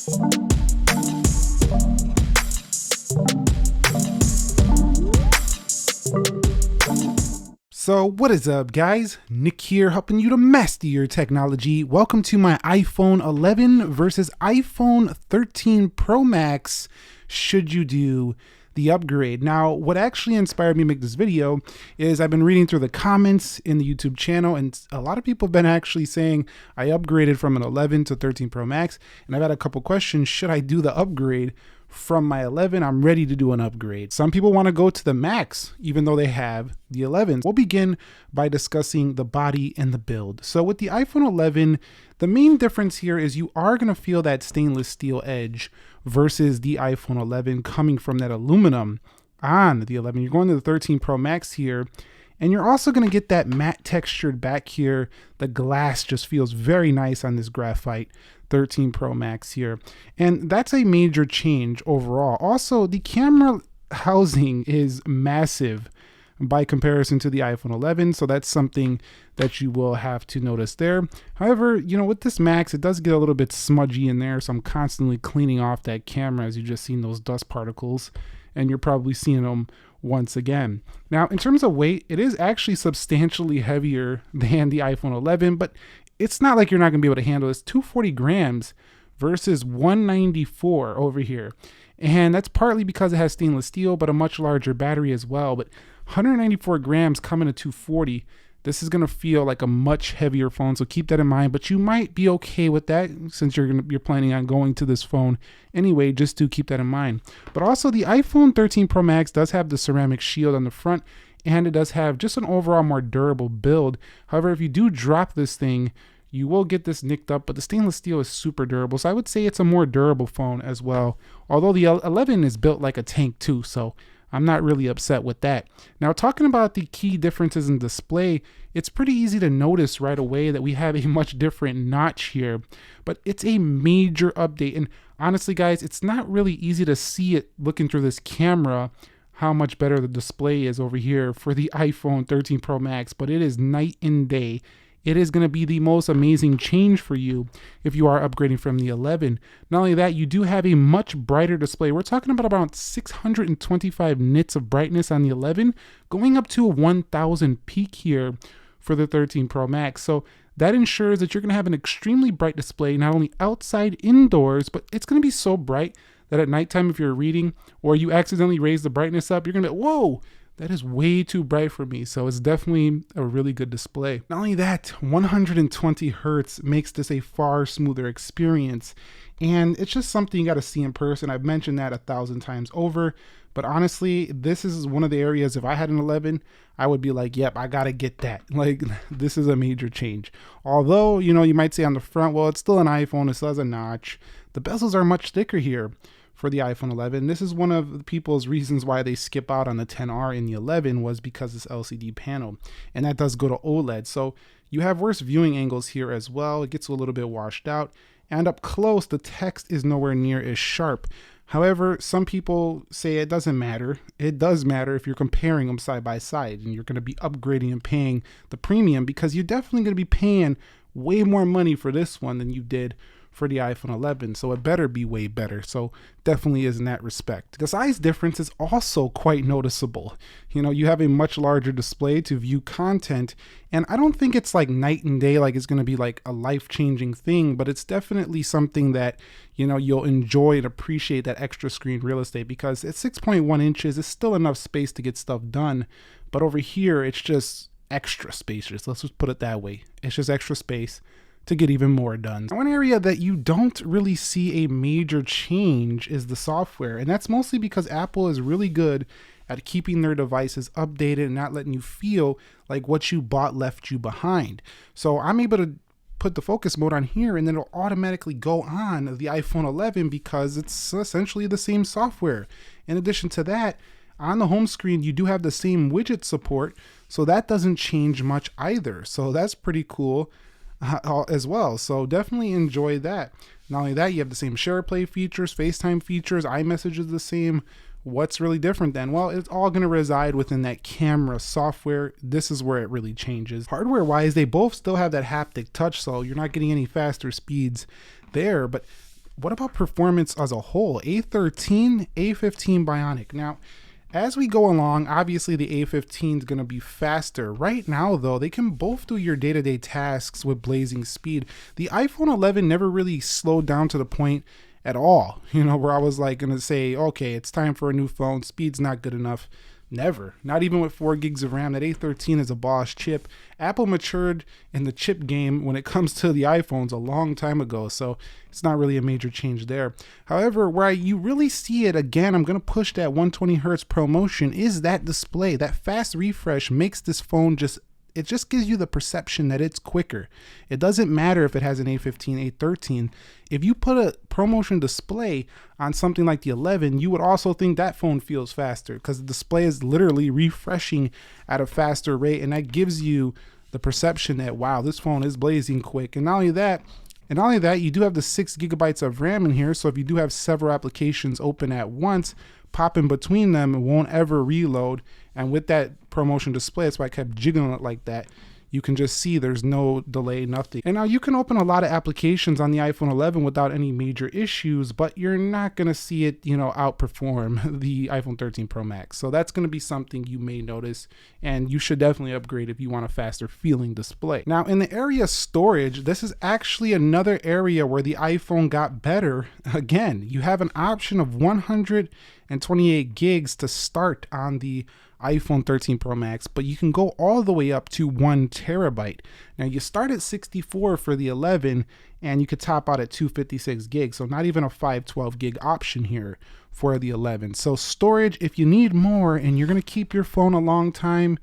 So what is up, guys? Nick here, helping you to master your technology. Welcome to my iPhone 11 versus iPhone 13 Pro Max. Should you do the upgrade? Now, what actually inspired me to make this video is I've been reading through the comments in the YouTube channel, and a lot of people have been actually saying I upgraded from an 11 to 13 Pro Max, and I've had a couple questions. Should I do the upgrade from my 11? I'm ready to do an upgrade. Some people want to go to the Max, even though they have the 11. We'll begin by discussing the body and the build. So with the iPhone 11, the main difference here is you are going to feel that stainless steel edge versus the iPhone 11 coming from that aluminum on the 11. You're going to the 13 Pro Max here, and you're also going to get that matte textured back here. The glass just feels very nice on this graphite 13 Pro Max here. And that's a major change overall. Also, the camera housing is massive by comparison to the iPhone 11. So that's something that you will have to notice there. However, you know, with this Max, it does get a little bit smudgy in there. So I'm constantly cleaning off that camera, as you just seen those dust particles, and you're probably seeing them once again. Now, in terms of weight, it is actually substantially heavier than the iPhone 11, but it's not like you're not gonna be able to handle this. 240 grams versus 194 over here. And that's partly because it has stainless steel, but a much larger battery as well. But 194 grams coming to 240. This is gonna feel like a much heavier phone, so keep that in mind. But you might be okay with that since you're planning on going to this phone anyway. Just to keep that in mind. But also, the iPhone 13 Pro Max does have the ceramic shield on the front, and it does have just an overall more durable build. However, if you do drop this thing, you will get this nicked up, but the stainless steel is super durable. So I would say it's a more durable phone as well. Although the 11 is built like a tank too, so I'm not really upset with that. Now, talking about the key differences in display, it's pretty easy to notice right away that we have a much different notch here, but it's a major update. And honestly, guys, it's not really easy to see it looking through this camera how much better the display is over here for the iPhone 13 Pro Max, but it is night and day. It is going to be the most amazing change for you if you are upgrading from the 11. Not only that, you do have a much brighter display. We're talking about 625 nits of brightness on the 11, going up to a 1000 peak here for the 13 Pro Max. So that ensures that you're going to have an extremely bright display, not only outside, indoors, but it's going to be so bright that at nighttime, if you're reading or you accidentally raise the brightness up, you're going to be, whoa, that is way too bright for me. So it's definitely a really good display. Not only that, 120 hertz makes this a far smoother experience. And it's just something you got to see in person. I've mentioned that 1,000 times over. But honestly, this is one of the areas, if I had an 11, I would be like, yep, I got to get that. Like, this is a major change. Although, you know, you might say on the front, well, it's still an iPhone. It still has a notch. The bezels are much thicker here for the iPhone 11. This is one of the people's reasons why they skip out on the 10R in the 11 was because this LCD panel, and that does go to OLED. So you have worse viewing angles here as well. It gets a little bit washed out, and up close, the text is nowhere near as sharp. However, some people say it doesn't matter. It does matter if you're comparing them side by side, and you're going to be upgrading and paying the premium, because you're definitely going to be paying way more money for this one than you did for the iPhone 11, so it better be way better. So definitely is in that respect. The size difference is also quite noticeable. You know, you have a much larger display to view content, and I don't think it's like night and day, like it's going to be like a life-changing thing, but it's definitely something that, you know, you'll enjoy and appreciate that extra screen real estate, because at 6.1 inches, it's still enough space to get stuff done. But over here, it's just extra spacious. Let's just put it that way. It's just extra space to get even more done. One area that you don't really see a major change is the software, and that's mostly because Apple is really good at keeping their devices updated and not letting you feel like what you bought left you behind. So I'm able to put the focus mode on here, and then it'll automatically go on the iPhone 11 because it's essentially the same software. In addition to that, on the home screen, you do have the same widget support, so that doesn't change much either. So that's pretty cool as well. So definitely enjoy that. Not only that, you have the same SharePlay features, FaceTime features, iMessage is the same. What's really different then? Well, it's all going to reside within that camera software. This is where it really changes. Hardware wise, they both still have that haptic touch, so you're not getting any faster speeds there, but what about performance as a whole? A13, A15 Bionic. Now, as we go along, obviously the A15 is going to be faster. Right now, though, they can both do your day-to-day tasks with blazing speed. The iPhone 11 never really slowed down to the point at all, where I was like going to say, okay, it's time for a new phone. Speed's not good enough. Never. Not even with 4 gigs of RAM. That A13 is a boss chip. Apple matured in the chip game when it comes to the iPhones a long time ago, so it's not really a major change there. However, where you really see it, again, I'm going to push that 120 hertz ProMotion, is that display. That fast refresh makes this phone it just gives you the perception that it's quicker. It doesn't matter if it has an A15, A13. If you put a ProMotion display on something like the 11, you would also think that phone feels faster because the display is literally refreshing at a faster rate, and that gives you the perception that, wow, this phone is blazing quick. And not only that, you do have the 6 gigabytes of RAM in here, so if you do have several applications open at once, pop in between them, it won't ever reload. And with that ProMotion display, that's why I kept jiggling it like that. You can just see there's no delay, nothing. And now you can open a lot of applications on the iPhone 11 without any major issues, but you're not going to see it, outperform the iPhone 13 Pro Max. So that's going to be something you may notice, and you should definitely upgrade if you want a faster feeling display. Now, in the area of storage, this is actually another area where the iPhone got better. Again, you have an option of 128 gigs to start on the iPhone 13 Pro Max, but you can go all the way up to 1 terabyte. Now you start at 64 for the 11, and you could top out at 256 gigs, so not even a 512 gig option here for the 11. So storage, if you need more and you're going to keep your phone a long time,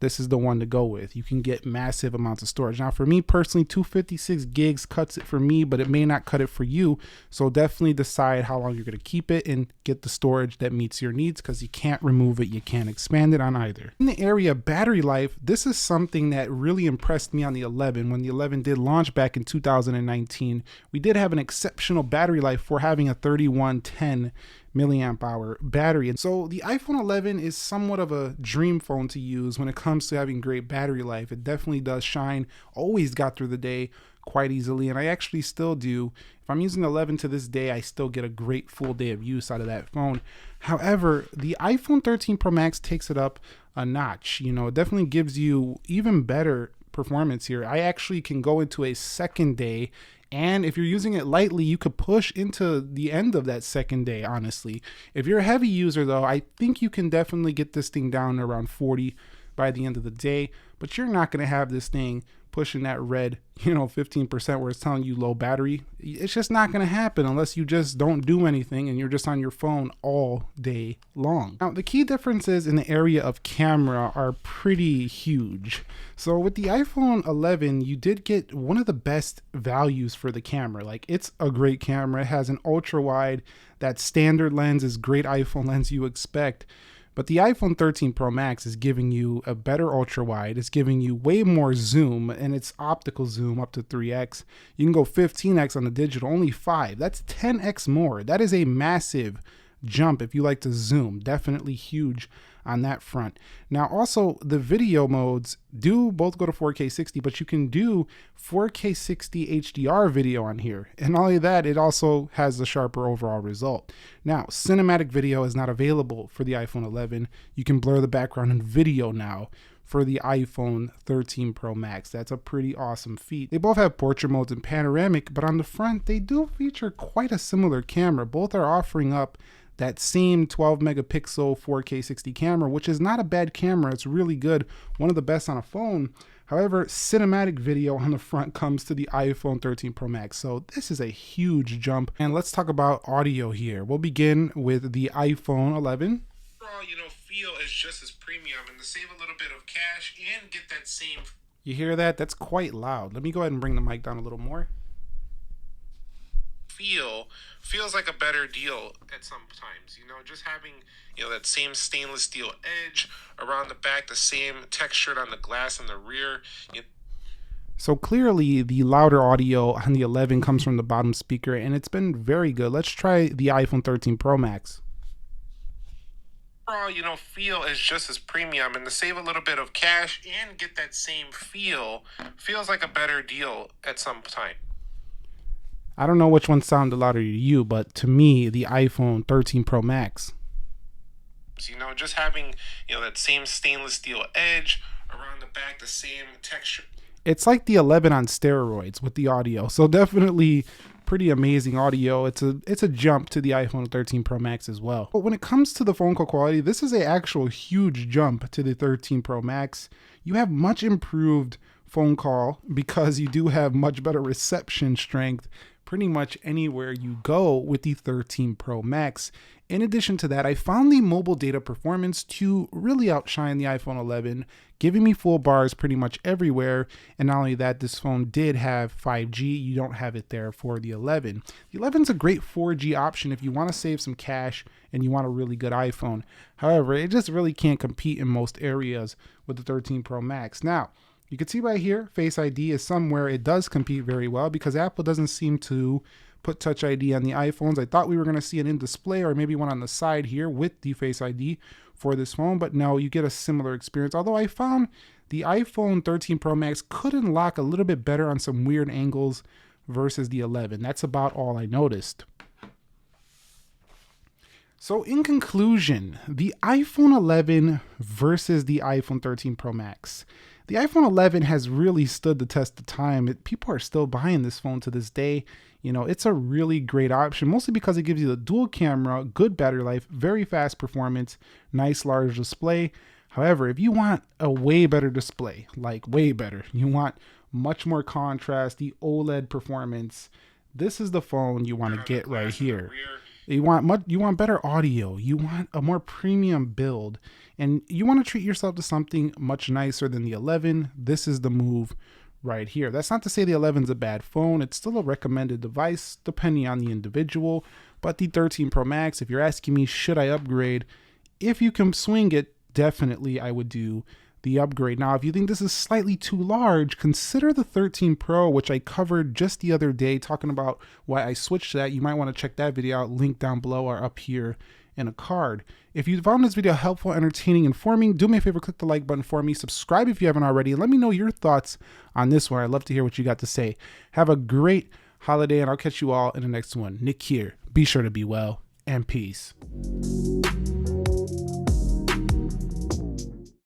this is the one to go with. You can get massive amounts of storage. Now, for me personally, 256 gigs cuts it for me, but it may not cut it for you. So definitely decide how long you're going to keep it and get the storage that meets your needs, because you can't remove it, you can't expand it on either. In the area of battery life, this is something that really impressed me on the 11. When the 11 did launch back in 2019, we did have an exceptional battery life for having a 3110 milliamp hour battery. And so the iPhone 11 is somewhat of a dream phone to use when it comes to having great battery life. It definitely does shine. Always got through the day quite easily, and I actually still do. If I'm using the 11 to this day, I still get a great full day of use out of that phone. However, the iPhone 13 Pro Max takes it up a notch. It definitely gives you even better performance here. I actually can go into a second day, and if you're using it lightly, you could push into the end of that second day, honestly. If you're a heavy user, though, I think you can definitely get this thing down to around 40 by the end of the day, but you're not going to have this thing pushing that red, 15% where it's telling you low battery. It's just not going to happen unless you just don't do anything and you're just on your phone all day long. Now, the key differences in the area of camera are pretty huge. So with the iPhone 11, you did get one of the best values for the camera. Like, it's a great camera. It has an ultra wide. That standard lens is great iPhone lens you expect. But the iPhone 13 Pro Max is giving you a better ultra wide. It's giving you way more zoom, and it's optical zoom up to 3x. You can go 15x on the digital, only 5. That's 10x more. That is a massive jump if you like to zoom. Definitely huge on that front. Now, also, the video modes do both go to 4K 60, but you can do 4K 60 HDR video on here. And not only that, it also has a sharper overall result. Now, cinematic video is not available for the iPhone 11. You can blur the background in video now for the iPhone 13 Pro Max. That's a pretty awesome feat. They both have portrait modes and panoramic, but on the front, they do feature quite a similar camera. Both are offering up that same 12 megapixel 4K 60 camera, which is not a bad camera. It's really good, one of the best on a phone. However, cinematic video on the front comes to the iPhone 13 Pro Max. So this is a huge jump. And let's talk about audio here. We'll begin with the iPhone 11. Overall, feel is just as premium, and to save a little bit of cash and get that same. You hear that? That's quite loud. Let me go ahead and bring the mic down a little more. Feels like a better deal at some times, just having that same stainless steel edge around the back, the same textured on the glass in the rear. So clearly the louder audio on the 11 comes from the bottom speaker, and it's been very good. Let's try the iPhone 13 Pro Max. Overall, feel is just as premium, and to save a little bit of cash and get that same feels like a better deal at some time. I don't know which one sounded louder to you, but to me, the iPhone 13 Pro Max. Just having, that same stainless steel edge around the back, the same texture. It's like the 11 on steroids with the audio. So definitely pretty amazing audio. It's a jump to the iPhone 13 Pro Max as well. But when it comes to the phone call quality, this is a actual huge jump to the 13 Pro Max. You have much improved phone call because you do have much better reception strength pretty much anywhere you go with the 13 Pro Max. In addition to that, I found the mobile data performance to really outshine the iPhone 11, giving me full bars pretty much everywhere. And not only that, this phone did have 5G. You don't have it there for the 11. The 11 is a great 4G option if you want to save some cash and you want a really good iPhone. However, it just really can't compete in most areas with the 13 Pro Max. Now, you can see right here, Face ID is somewhere it does compete very well because Apple doesn't seem to put Touch ID on the iPhones. I thought we were going to see it in display or maybe one on the side here with the Face ID for this phone, but no, you get a similar experience. Although I found the iPhone 13 Pro Max could unlock a little bit better on some weird angles versus the 11. That's about all I noticed. So in conclusion, the iPhone 11 versus the iPhone 13 Pro Max. The iPhone 11 has really stood the test of time. People are still buying this phone to this day. It's a really great option, mostly because it gives you the dual camera, good battery life, very fast performance, nice large display. However, if you want a way better display, like way better, you want much more contrast, the OLED performance, this is the phone you want to get right here. You want better audio, you want a more premium build, and you want to treat yourself to something much nicer than the 11. This is the move right here. That's not to say the 11 is a bad phone. It's still a recommended device depending on the individual. But the 13 Pro Max, if you're asking me, should I upgrade? If you can swing it, definitely I would do the upgrade. Now, if you think this is slightly too large, consider the 13 Pro, which I covered just the other day, talking about why I switched to that. You might want to check that video out, link down below or up here in a card. If you found this video helpful, entertaining, informing, do me a favor, click the like button for me, subscribe if you haven't already, and let me know your thoughts on this one. I'd love to hear what you got to say. Have a great holiday, and I'll catch you all in the next one. Nick here. Be sure to be well, and peace.